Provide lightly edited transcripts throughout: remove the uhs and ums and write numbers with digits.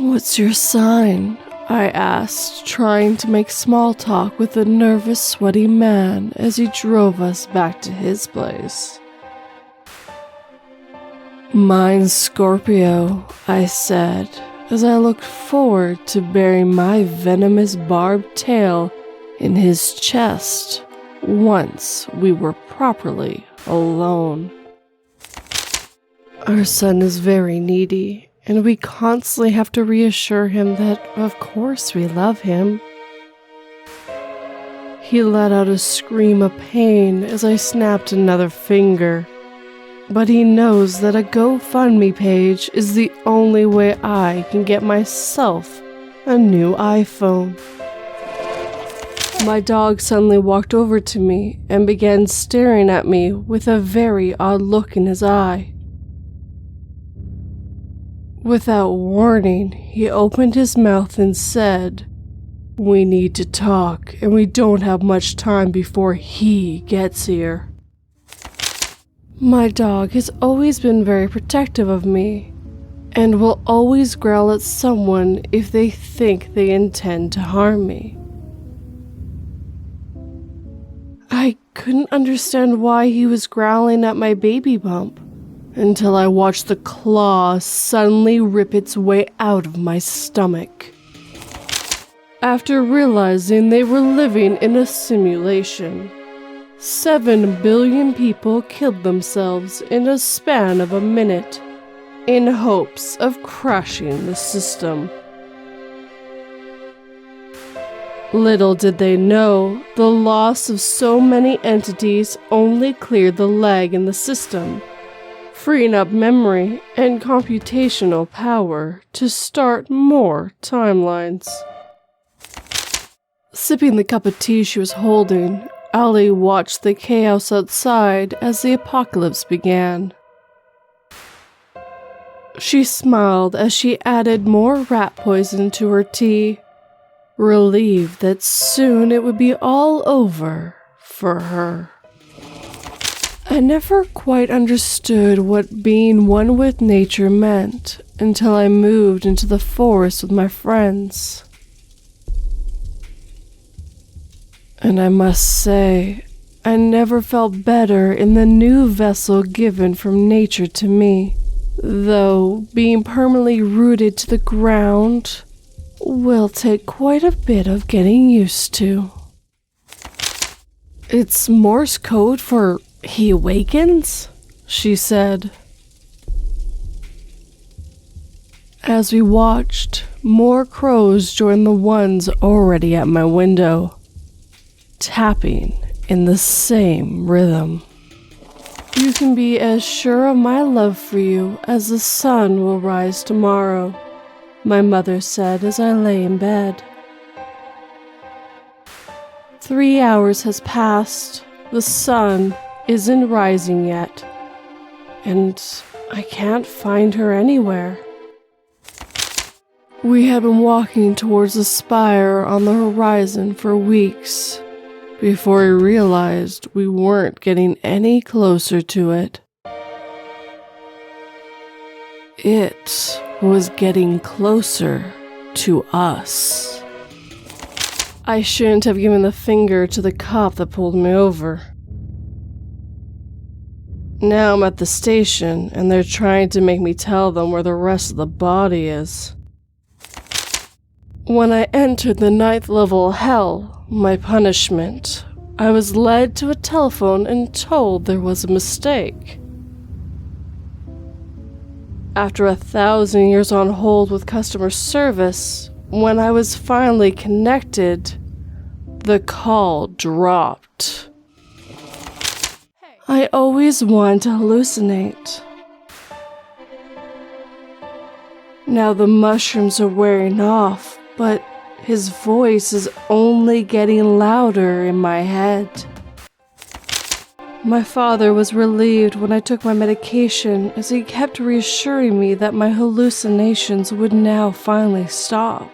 "What's your sign?" I asked, trying to make small talk with the nervous, sweaty man as he drove us back to his place. "Mine's Scorpio," I said, as I looked forward to burying my venomous barbed tail in his chest once we were properly alone. "Our son is very needy, and we constantly have to reassure him that, of course, we love him." He let out a scream of pain as I snapped another finger. But he knows that a GoFundMe page is the only way I can get myself a new iPhone. My dog suddenly walked over to me and began staring at me with a very odd look in his eye. Without warning, he opened his mouth and said, "We need to talk, and we don't have much time before he gets here." My dog has always been very protective of me, and will always growl at someone if they think they intend to harm me. I couldn't understand why he was growling at my baby bump, until I watched the claw suddenly rip its way out of my stomach. After realizing they were living in a simulation, 7 billion people killed themselves in a span of a minute, in hopes of crashing the system. Little did they know, the loss of so many entities only cleared the lag in the system, freeing up memory and computational power to start more timelines. Sipping the cup of tea she was holding, Ali watched the chaos outside as the apocalypse began. She smiled as she added more rat poison to her tea, relieved that soon it would be all over for her. I never quite understood what being one with nature meant until I moved into the forest with my friends. And I must say, I never felt better in the new vessel given from nature to me, though being permanently rooted to the ground will take quite a bit of getting used to. "It's Morse code for he awakens," she said. As we watched, more crows joined the ones already at my window, tapping in the same rhythm. "You can be as sure of my love for you as the sun will rise tomorrow," my mother said as I lay in bed. 3 hours has passed. The sun isn't rising yet, and I can't find her anywhere. We had been walking towards the spire on the horizon for weeks before we realized we weren't getting any closer to it. It was getting closer to us. I shouldn't have given the finger to the cop that pulled me over. Now I'm at the station, and they're trying to make me tell them where the rest of the body is. When I entered the 9th level hell, my punishment, I was led to a telephone and told there was a mistake. After 1,000 years on hold with customer service, when I was finally connected, the call dropped. I always wanted to hallucinate. Now the mushrooms are wearing off, but his voice is only getting louder in my head. My father was relieved when I took my medication, as he kept reassuring me that my hallucinations would now finally stop.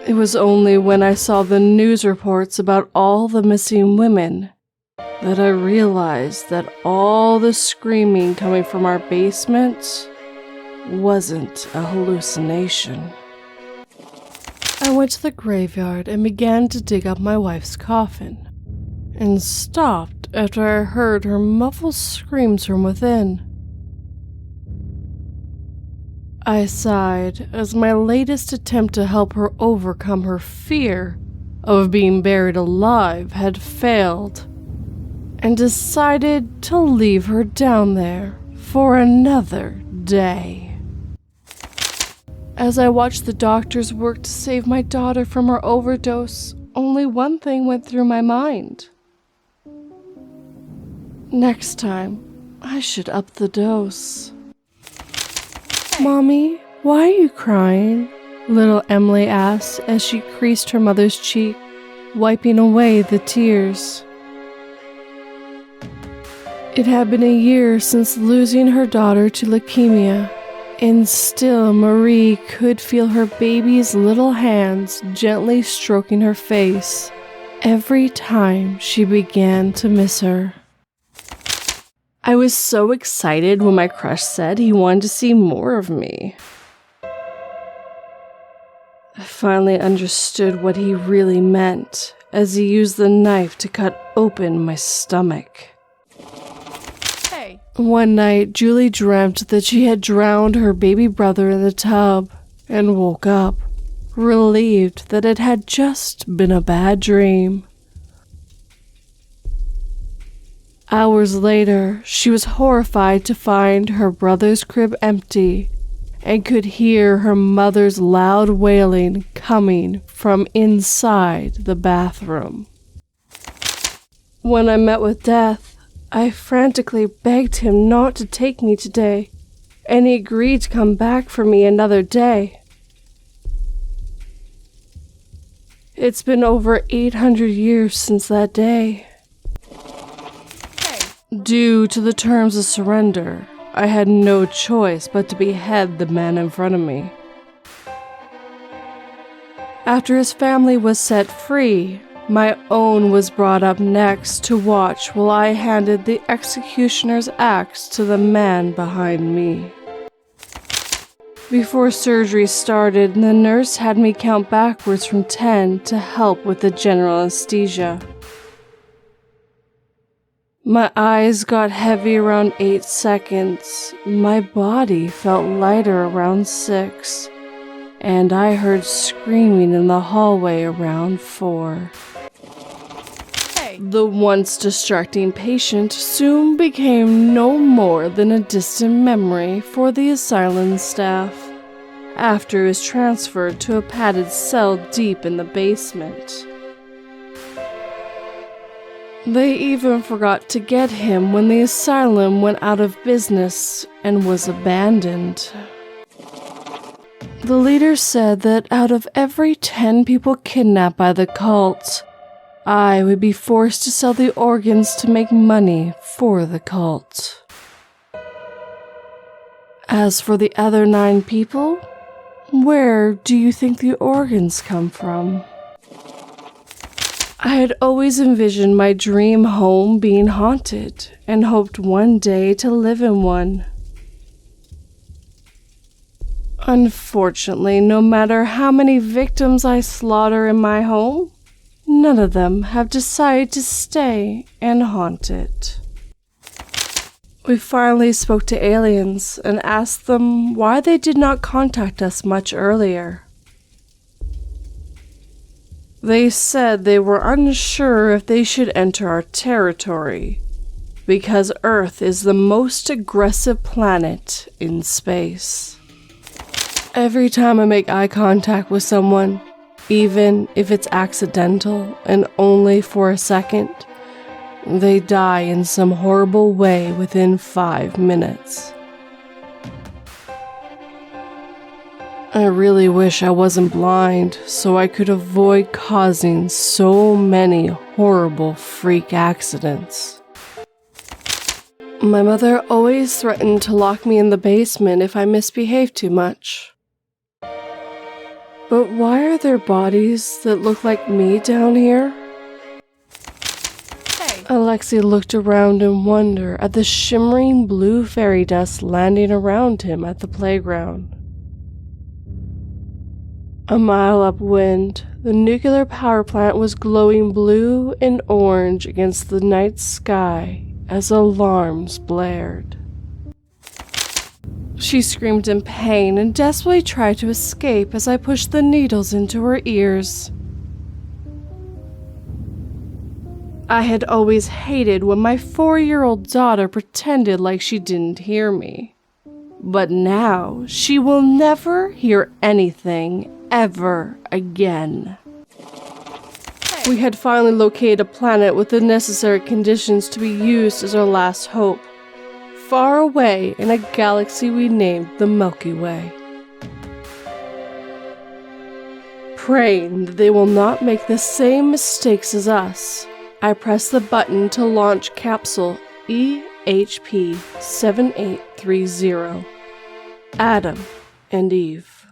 It was only when I saw the news reports about all the missing women that I realized that all the screaming coming from our basement wasn't a hallucination. I went to the graveyard and began to dig up my wife's coffin, and stopped after I heard her muffled screams from within. I sighed as my latest attempt to help her overcome her fear of being buried alive had failed, and decided to leave her down there for another day. As I watched the doctors work to save my daughter from her overdose, only one thing went through my mind. Next time, I should up the dose. "Mommy, why are you crying?" little Emily asked as she creased her mother's cheek, wiping away the tears. It had been a year since losing her daughter to leukemia, and still Marie could feel her baby's little hands gently stroking her face every time she began to miss her. I was so excited when my crush said he wanted to see more of me. I finally understood what he really meant as he used the knife to cut open my stomach. One night, Julie dreamt that she had drowned her baby brother in the tub and woke up, relieved that it had just been a bad dream. Hours later, she was horrified to find her brother's crib empty and could hear her mother's loud wailing coming from inside the bathroom. When I met with death, I frantically begged him not to take me today, and he agreed to come back for me another day. It's been over 800 years since that day. Due to the terms of surrender, I had no choice but to behead the man in front of me. After his family was set free, my own was brought up next to watch while I handed the executioner's axe to the man behind me. Before surgery started, the nurse had me count backwards from 10 to help with the general anesthesia. My eyes got heavy around 8 seconds, my body felt lighter around 6, and I heard screaming in the hallway around 4. The once distracting patient soon became no more than a distant memory for the asylum staff, after he was transferred to a padded cell deep in the basement. They even forgot to get him when the asylum went out of business and was abandoned. The leader said that out of every 10 people kidnapped by the cult, I would be forced to sell the organs to make money for the cult. As for the other 9 people, where do you think the organs come from? I had always envisioned my dream home being haunted and hoped one day to live in one. Unfortunately, no matter how many victims I slaughter in my home, none of them have decided to stay and haunt it. We finally spoke to aliens and asked them why they did not contact us much earlier. They said they were unsure if they should enter our territory, because Earth is the most aggressive planet in space. Every time I make eye contact with someone, even if it's accidental and only for a second, they die in some horrible way within 5 minutes. I really wish I wasn't blind so I could avoid causing so many horrible freak accidents. My mother always threatened to lock me in the basement if I misbehaved too much. But why are there bodies that look like me down here? Alexei looked around in wonder at the shimmering blue fairy dust landing around him at the playground. A mile upwind, the nuclear power plant was glowing blue and orange against the night sky as alarms blared. She screamed in pain and desperately tried to escape as I pushed the needles into her ears. I had always hated when my 4-year-old daughter pretended like she didn't hear me. But now she will never hear anything ever again. We had finally located a planet with the necessary conditions to be used as our last hope, far away in a galaxy we named the Milky Way. Praying that they will not make the same mistakes as us, I pressed the button to launch capsule EHP 7830, Adam and Eve.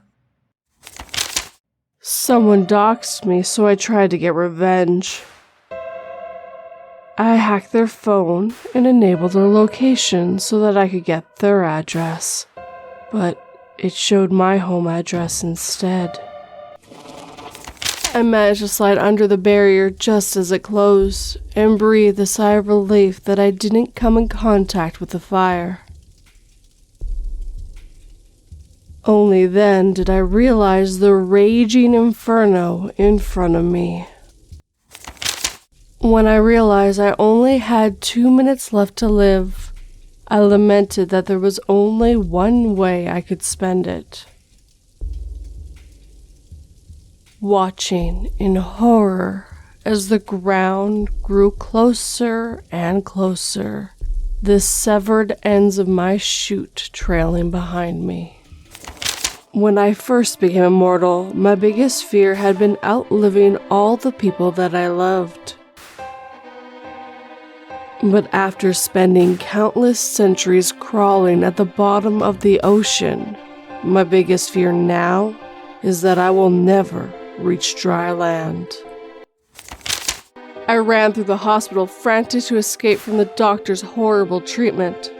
Someone doxed me, so I tried to get revenge. I hacked their phone and enabled their location so that I could get their address, but it showed my home address instead. I managed to slide under the barrier just as it closed and breathed a sigh of relief that I didn't come in contact with the fire. Only then did I realize the raging inferno in front of me. When I realized I only had 2 minutes left to live, I lamented that there was only one way I could spend it. Watching in horror as the ground grew closer and closer, the severed ends of my chute trailing behind me. When I first became immortal, my biggest fear had been outliving all the people that I loved. But after spending countless centuries crawling at the bottom of the ocean, my biggest fear now is that I will never reach dry land. I ran through the hospital, frantic to escape from the doctor's horrible treatment.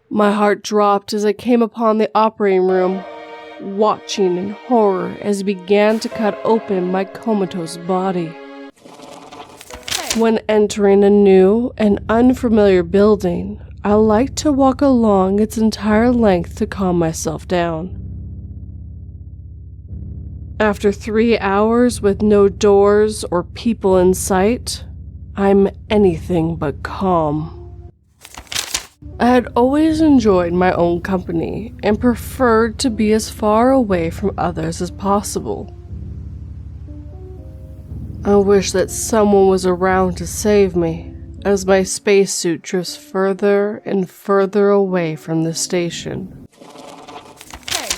My heart dropped as I came upon the operating room, watching in horror as he began to cut open my comatose body. When entering a new and unfamiliar building, I liked to walk along its entire length to calm myself down. After 3 hours with no doors or people in sight, I'm anything but calm. I had always enjoyed my own company and preferred to be as far away from others as possible. I wish that someone was around to save me as my spacesuit drifts further and further away from the station.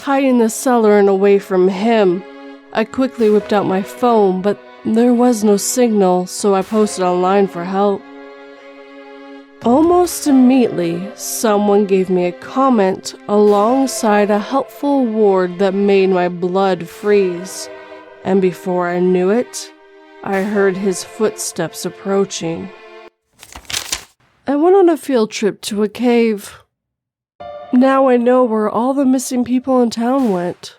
Hiding in the cellar and away from him, I quickly whipped out my phone, but there was no signal, so I posted online for help. Almost immediately, someone gave me a comment alongside a helpful word that made my blood freeze, and before I knew it, I heard his footsteps approaching. I went on a field trip to a cave. Now I know where all the missing people in town went.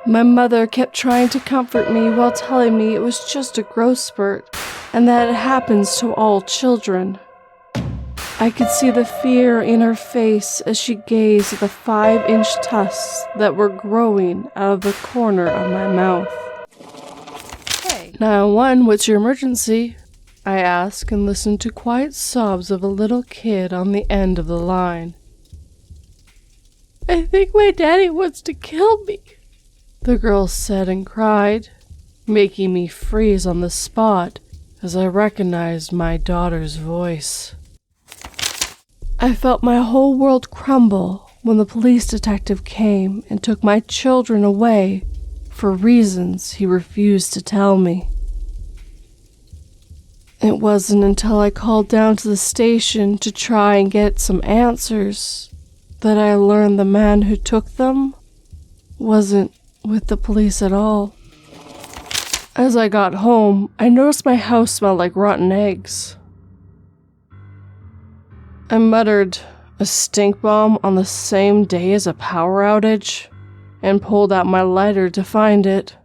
My mother kept trying to comfort me while telling me it was just a growth spurt and that it happens to all children. I could see the fear in her face as she gazed at the 5-inch tusks that were growing out of the corner of my mouth. Hey. 911, what's your emergency? I asked and listened to quiet sobs of a little kid on the end of the line. I think my daddy wants to kill me, the girl said and cried, making me freeze on the spot as I recognized my daughter's voice. I felt my whole world crumble when the police detective came and took my children away for reasons he refused to tell me. It wasn't until I called down to the station to try and get some answers that I learned the man who took them wasn't with the police at all. As I got home, I noticed my house smelled like rotten eggs. I muttered, "A stink bomb on the same day as a power outage?" and pulled out my lighter to find it.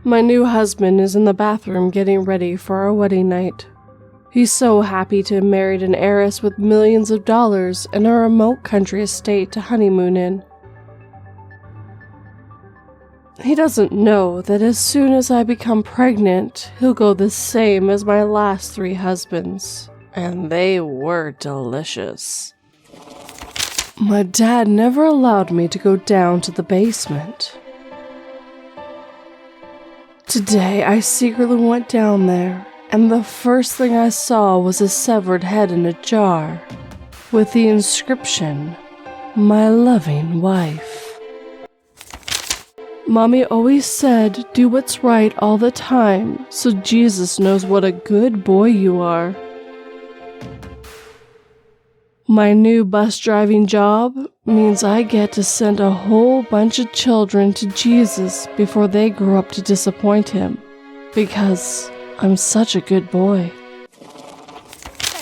My new husband is in the bathroom getting ready for our wedding night. He's so happy to have married an heiress with millions of dollars and a remote country estate to honeymoon in. He doesn't know that as soon as I become pregnant, he'll go the same as my last 3 husbands. And they were delicious. My dad never allowed me to go down to the basement. Today, I secretly went down there, and the first thing I saw was a severed head in a jar, with the inscription, "My loving wife." Mommy always said, "Do what's right all the time, so Jesus knows what a good boy you are." My new bus driving job means I get to send a whole bunch of children to Jesus before they grow up to disappoint him, because I'm such a good boy.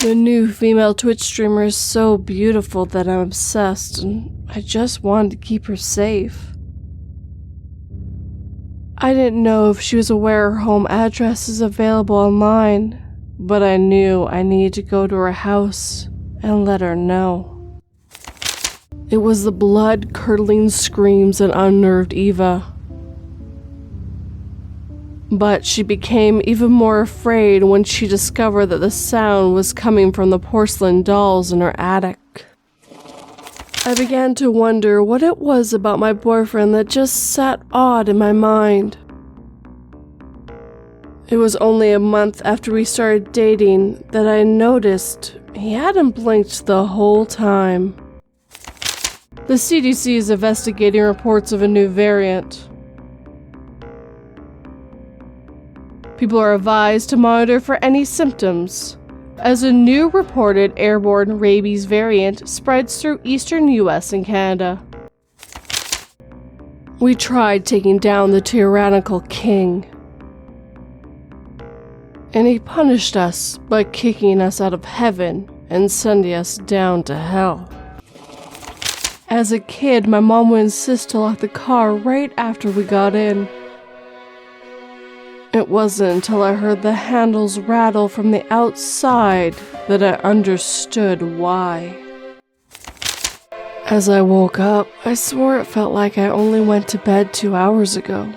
The new female Twitch streamer is so beautiful that I'm obsessed, and I just wanted to keep her safe. I didn't know if she was aware her home address is available online, but I knew I needed to go to her house and let her know. It was the blood-curdling screams that unnerved Eva. But she became even more afraid when she discovered that the sound was coming from the porcelain dolls in her attic. I began to wonder what it was about my boyfriend that just sat odd in my mind. It was only a month after we started dating that I noticed he hadn't blinked the whole time. The CDC is investigating reports of a new variant. People are advised to monitor for any symptoms, as a new reported airborne rabies variant spreads through eastern US and Canada. We tried taking down the tyrannical king, and he punished us by kicking us out of heaven and sending us down to hell. As a kid, my mom would insist to lock the car right after we got in. It wasn't until I heard the handles rattle from the outside that I understood why. As I woke up, I swore it felt like I only went to bed 2 hours ago.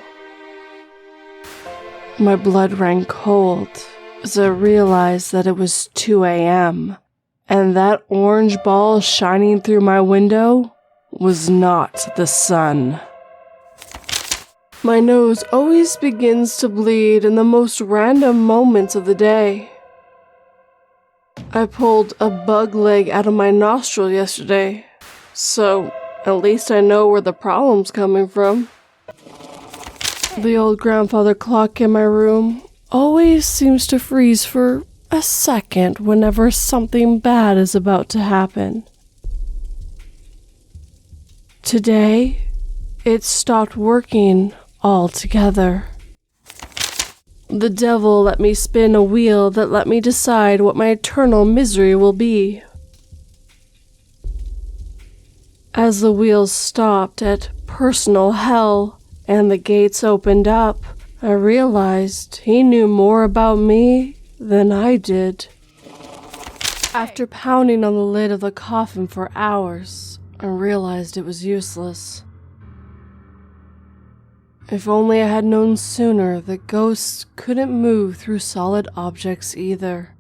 My blood ran cold as I realized that it was 2 a.m., and that orange ball shining through my window was not the sun. My nose always begins to bleed in the most random moments of the day. I pulled a bug leg out of my nostril yesterday, so at least I know where the problem's coming from. The old grandfather clock in my room always seems to freeze for a second whenever something bad is about to happen. Today, it stopped working altogether. The devil let me spin a wheel that let me decide what my eternal misery will be. As the wheels stopped at personal hell and the gates opened up, I realized he knew more about me than I did. After pounding on the lid of the coffin for hours, I realized it was useless. If only I had known sooner that ghosts couldn't move through solid objects either.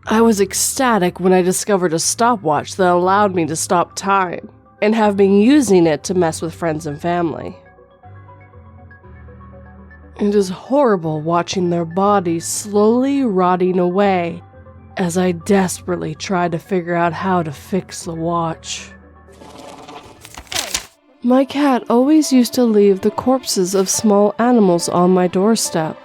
I was ecstatic when I discovered a stopwatch that allowed me to stop time, and have been using it to mess with friends and family. It is horrible watching their bodies slowly rotting away as I desperately try to figure out how to fix the watch. My cat always used to leave the corpses of small animals on my doorstep.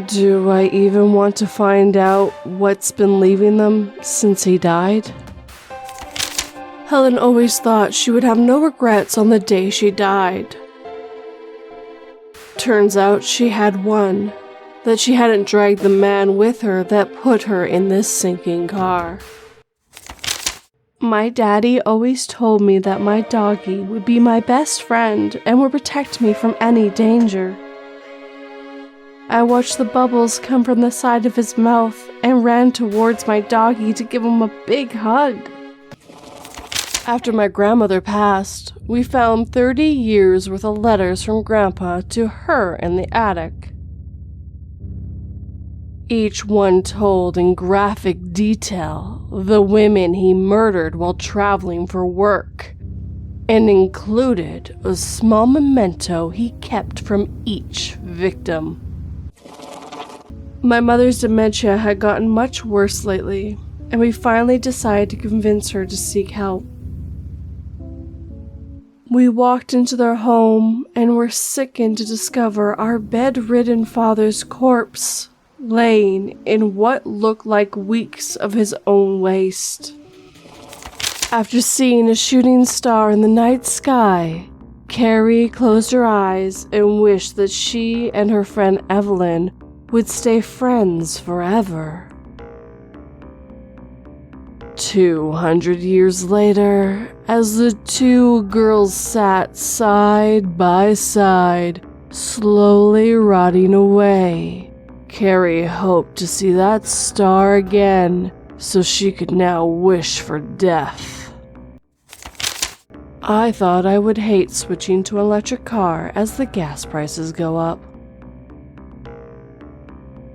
Do I even want to find out what's been leaving them since he died? Helen always thought she would have no regrets on the day she died. Turns out she had one, that she hadn't dragged the man with her that put her in this sinking car. My daddy always told me that my doggy would be my best friend and would protect me from any danger. I watched the bubbles come from the side of his mouth and ran towards my doggy to give him a big hug. After my grandmother passed, we found 30 years worth of letters from Grandpa to her in the attic. Each one told in graphic detail the women he murdered while traveling for work, and included a small memento he kept from each victim. My mother's dementia had gotten much worse lately, and we finally decided to convince her to seek help. We walked into their home and were sickened to discover our bedridden father's corpse laying in what looked like weeks of his own waste. After seeing a shooting star in the night sky, Carrie closed her eyes and wished that she and her friend Evelyn would stay friends forever. 200 years later, as the two girls sat side by side, slowly rotting away, Carrie hoped to see that star again so she could now wish for death. I thought I would hate switching to an electric car as the gas prices go up.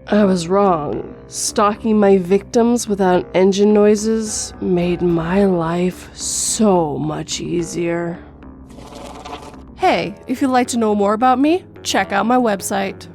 I was wrong. Stalking my victims without engine noises made my life so much easier. Hey, if you'd like to know more about me, check out my website.